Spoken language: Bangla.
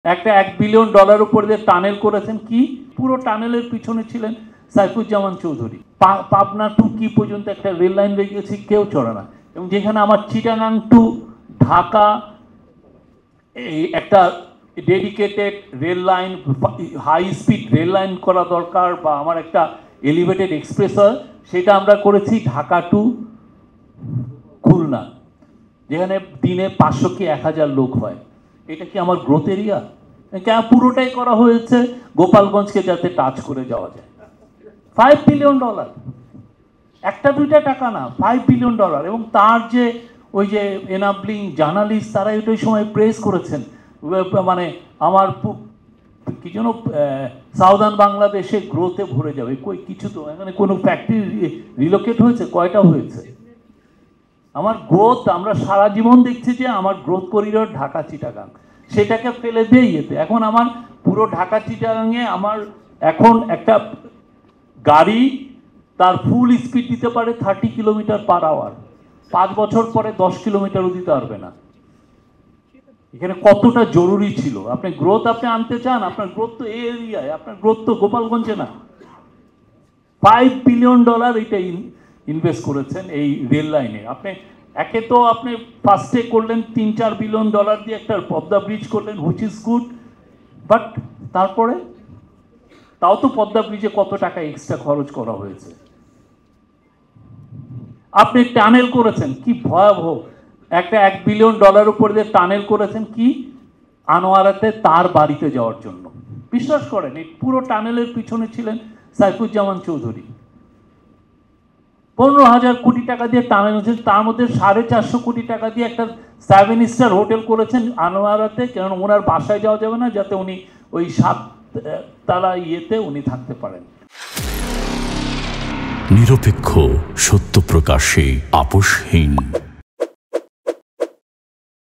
একটা $1 বিলিয়ন উপর দিয়ে টানেল করেছেন, কি পুরো টানেলের পিছনে ছিলেন সাইফুজ্জামান চৌধুরী। পাবনা টু কি পর্যন্ত একটা রেল লাইন রেখেছি, কেউ চড়ে না। এবং যেখানে আমার চিটাগাং টু ঢাকা একটা dedicated rail line, high speed rail line করা দরকার, বা আমার একটা এলিভেটেড এক্সপ্রেসওয়ে, সেটা আমরা করেছি ঢাকা টু খুলনা, যেখানে দিনে 500 কি 1000 লোক হয়। এটা কি আমার গ্রোথ এরিয়া? কেন পুরোটাই করা হয়েছে গোপালগঞ্জকে যাতে টাচ করে যাওয়া যায়। $5 বিলিয়ন, একটা দুইটা টাকা না, $5 বিলিয়ন। এবং তার যে ওই যে এনাবলিং জার্নালিস্ট, তারা ওই সময় প্রেস করেছেন, মানে আমার কি যেন সাউদার্ন বাংলাদেশে গ্রোথে ভরে যাবে। কই কিছু তো এখানে কোনো ফ্যাক্টরি রিলোকেট হয়েছে? কয়টা হয়েছে? আমার গ্রোথ, আমরা সারা জীবন দেখছি যে আমার গ্রোথ করিডোর ঢাকা চিটাগাং, সেটাকে ফেলে দিয়ে ইয়েতে। এখন আমার পুরো ঢাকা চিটাগাংয়ে আমার এখন একটা গাড়ি তার ফুল স্পিড দিতে পারে 30 কিলোমিটার/আওয়ার, 5 বছর পরে 10 কিলোমিটারও দিতে পারবে না। এখানে কতটা জরুরি ছিল? আপনি গ্রোথ আপনি আনতে চান, আপনার গ্রোথ তো এই এরিয়ায়, আপনার গ্রোথ তো গোপালগঞ্জে না। $5 বিলিয়ন এটা ইনভেস্ট করেছেন এই রেল লাইনে। আপনি একে তো আপনি ফার্স্টে করলেন $3-4 বিলিয়ন দিয়ে একটা পদ্মা ব্রিজ করলেন, হুইচ ইজ গুড, বাট তারপরে তাও তো পদ্মা ব্রিজে কত টাকা এক্সট্রা খরচ করা হয়েছে। আপনি টানেল করেছেন, কি ভয়াবহ, একটা $1 বিলিয়ন উপর দিয়ে টানেল করেছেন, কি আনোয়ারাতে তার বাড়িতে যাওয়ার জন্য। বিশ্বাস করেন, এই পুরো টানেলের পিছনে ছিলেন সাইফুজ্জামান চৌধুরী। 15,000 কোটি টাকা দিয়ে টানেল হয়েছে, তার মধ্যে 450 কোটি টাকা দিয়ে একটা 7 স্টার হোটেল করেছেন আনোয়ারাতে, কেন ওনার বাসায় যাওয়া যাবে না, যাতে উনি ওই 7 তালা ইয়েতে উনি থাকতে পারেন। নিরপেক্ষ, সত্য প্রকাশে আপোষহীন।